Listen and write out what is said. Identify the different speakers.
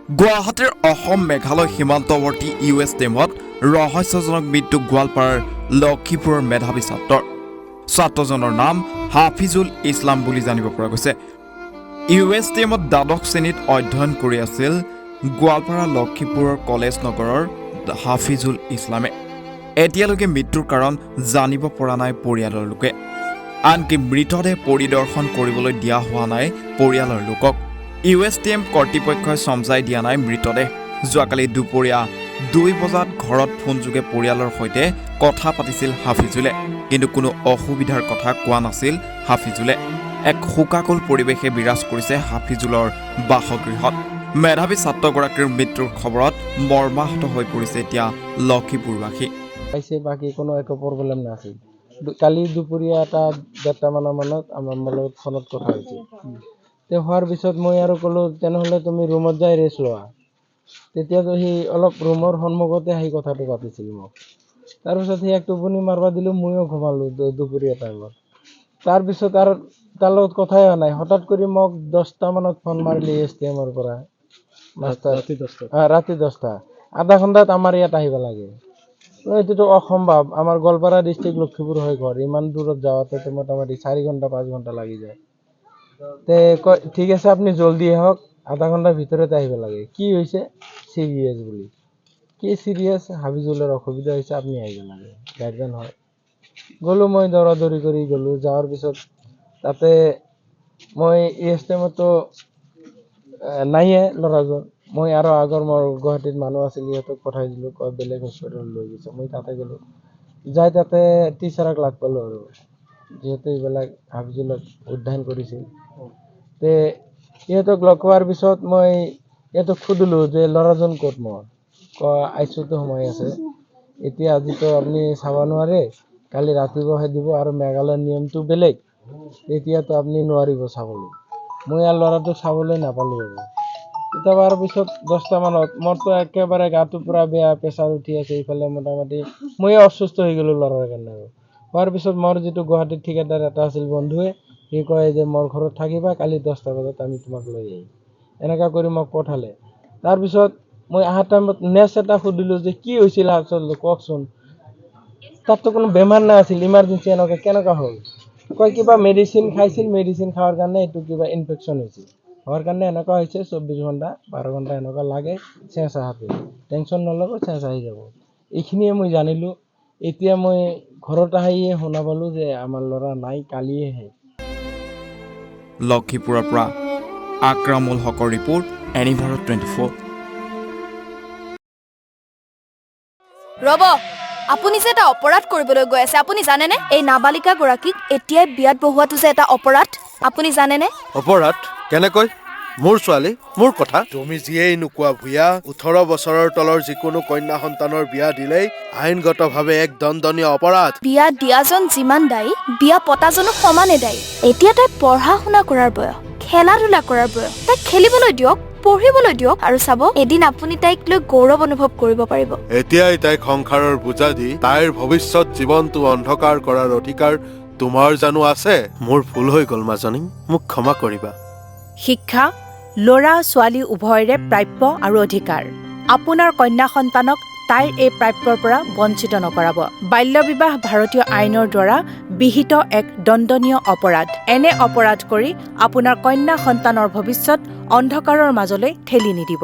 Speaker 1: গুৱাহাটীৰ অসম মেঘালয় সীমান্তৱৰ্তী USTMত ৰহস্যজনক মৃত্যু গোৱালপাৰাৰ লক্ষীপুৰৰ মেধাৱী ছাত্ৰজনৰ নাম হাফিজুল ইছলাম বুলি জানিব পৰা গৈছে। USTMত দ্বাদশ শ্ৰেণীত অধ্যয়ন কৰি আছিল গোৱালপাৰা লক্ষীপুৰৰ কলেজ নগৰৰ হাফিজুল ইছলামে। এতিয়ালৈকে মৃত্যুৰ কাৰণ জানিব পৰা নাই পৰিয়ালৰ লোকে। আনকি মৃতদেহ পৰিদৰ্শন কৰিবলৈ দিয়া হোৱা নাই পৰিয়ালৰ লোকক। USTM কৰ্তৃপক্ষই চমজাই দিয়া নাই মৃতদেহ। যোৱাকালি দুপৰীয়া 2 বজাত ঘৰত ফোনযোগে পৰিয়ালৰ সৈতে কথা পাতিছিল হাফিজুলে, কিন্তু কোনো অসুবিধাৰ কথা কোৱা নাছিল হাফিজুলে। এক শোকাকুল পৰিৱেশে বিৰাজ কৰিছে হাফিজুলৰ বাসগৃহত। মেধাৱী ছাত্ৰগৰাকীৰ মৃত্যুৰ খবৰত মৰ্মাহত হৈ পৰিছে এতিয়া লক্ষীপুৰবাসী।
Speaker 2: বাকী কোনো একো প্ৰব্লেম নাছিল। কালি দুপৰীয়া 1:30 মানত আমাৰ লগত ফোনত কথা হৈছিল। হোৱাৰ পিছত মই আৰু ক'লো তেনেহ'লে তুমি ৰুমত যাই ৰেষ্ট লোৱা। তেতিয়াতো সি অলপ ৰুমৰ সন্মুখতে আহি কথাটো পাতিছিল মোক। তাৰপিছত সি এক টোপনি মাৰবা দিলোঁ, ময়ো ঘুমালোঁ দুপৰীয়া টাইমত। তাৰপিছত আৰু তাৰ লগত কথাই হোৱা নাই। হঠাৎ কৰি মোক 10টা মানত ফোন মাৰিলে USTMৰ পৰা। ৰাতি 10টা। আধা ঘণ্টাত আমাৰ ইয়াত আহিব লাগে। এইটোতো অসম্ভৱ। আমাৰ গোৱালপাৰা ডিষ্ট্ৰিক্ট লক্ষীপুৰ হৈ ঘৰ, ইমান দূৰত যাওঁতে মোটামুটি 4 ঘণ্টা 5 ঘণ্টা লাগি যায়। কয় ঠিক আছে আপুনি জলদি আহক, আধা ঘণ্টাৰ ভিতৰতে আহিব লাগে। কি হৈছে? চিৰিয়াছ বুলি। কি চিৰিয়াছ? হাফিজুলৰ অসুবিধা হৈছে, আপুনি আহিব লাগে, গাৰ্জেন হয়। গ'লোঁ মই দৌৰা-দৌৰি কৰি গ'লোঁ। যোৱাৰ পিছত তাতে মই USTMতো নাইয়ে ল'ৰাজন। মই আৰু আগৰ মোৰ গুৱাহাটীত মানুহ আছিল, সিহঁতক পঠাই দিলোঁ, কয় বেলেগ হস্পিটেলত লৈ গৈছে। মই তাতে গ'লোঁ। যাই তাতে টিচাৰক লগ পালোঁ আৰু যিহেতু এইবিলাক হাফিজুলক উদ্ধাৰ কৰিছিল। সিহঁতক লগ পোৱাৰ পিছত মই সিহঁতক সুধিলোঁ যে ল'ৰাজন ক'ত মোৰ? ICUতো সোমাই আছে। এতিয়া আজিতো আপুনি চাব নোৱাৰে, কালি ৰাতিপুৱাহে দিব আৰু মেঘালয়ৰ নিয়মটো বেলেগ। এতিয়াতো আপুনি নোৱাৰিব চাবলৈ। মই আৰু ল'ৰাটোক চাবলৈ নাপালোঁ আৰু। তাৰ পিছত 10টা মানত মোৰতো একেবাৰে গাটো পুৰা বেয়া, প্ৰেছাৰ উঠি আছে। ইফালে মোটামুটি ময়ো অসুস্থ হৈ গ'লোঁ ল'ৰাৰ কাৰণে। হোৱাৰ পিছত মোৰ যিটো গুৱাহাটীত ঠিকাদাৰ এটা আছিল বন্ধুৱে, সি কয় যে মোৰ ঘৰত থাকিবা, কালি 10টা বজাত আমি তোমাক লৈ আহিম। এনেকুৱা কৰি মোক পঠালে। তাৰপিছত মই অহা টাইমত নেক্সট এটা সুধিলোঁ যে কি হৈছিল আচলতে কওকচোন। তাততো কোনো বেমাৰ নাছিল, ইমাৰ্জেঞ্চি এনেকুৱা কেনেকুৱা হ'ল? কয় কিবা মেডিচিন খাইছিল, মেডিচিন খোৱাৰ কাৰণে এইটো কিবা ইনফেকশ্যন হৈছিল। হোৱাৰ কাৰণে এনেকুৱা হৈছে, 24 ঘণ্টা 12 ঘণ্টা এনেকুৱা লাগে চেঞ্চ আহাতে। টেনশ্যন নল'ব, চেঞ্চ আহি যাব। এইখিনিয়ে মই জানিলোঁ। এতিয়া মই ঘৰত আহিয়ে শুনা পালোঁ যে আমাৰ ল'ৰা নাই, কালিয়ে শেষ।
Speaker 1: লক্ষীপুৰৰ পৰা আকৰামুল হকৰ ৰিপৰ্ট, এনিভাৰত 24।
Speaker 3: ৰ'ব, আপুনি যে এটা অপৰাধ কৰিবলৈ গৈ আছে, আপুনি জানেনে? এই নাবালিকা গৰাকীক এতিয়াই বিয়াত বহোৱাটো যে এটা অপৰাধ, আপুনি জানেনে?
Speaker 4: অপৰাধ? কেনেকৈ? মোৰ ছোৱালী, মোৰ কথা। তুমি যিয়েই নোকোৱা ভূঞা, 18 বছৰৰ তলৰ যিকোনো কন্যা সন্তানৰ বিয়া দিলেই আইনগতভাৱে এক দণ্ডনীয় অপৰাধ।
Speaker 3: বিয়া দিয়াজন যিমান দায়ী, বিয়া পতাজনো সমানে দায়ী। এতিয়া তাই পঢ়া-শুনা কৰাৰ বয়স, খেলা-ধূলা কৰাৰ বয়স। তাইক খেলিবলৈ দিয়ক, পঢ়িবলৈ দিয়ক, আৰু চাব এদিন আপুনি তাইক লৈ গৌৰৱ অনুভৱ কৰিব পাৰিব।
Speaker 4: এতিয়াই তাইক সংসাৰৰ বোজা দি তাইৰ ভৱিষ্যত জীৱনটো অন্ধকাৰ কৰাৰ অধিকাৰ তোমাৰ জানো আছে? মোৰ ভুল হৈ গ'ল মাজনী, মোক ক্ষমা কৰিবা।
Speaker 5: শিক্ষা ল'ৰা-ছোৱালী উভয়ৰে প্ৰাপ্য আৰু অধিকাৰ। আপোনাৰ কন্যা সন্তানক তাইৰ এই প্ৰাপ্যৰ পৰা বঞ্চিত নকৰাব। বাল্য বিবাহ ভাৰতীয় আইনৰ দ্বাৰা বিহিত এক দণ্ডনীয় অপৰাধ। এনে অপৰাধ কৰি আপোনাৰ কন্যা সন্তানৰ ভৱিষ্যত অন্ধকাৰৰ মাজলৈ ঠেলি নিদিব।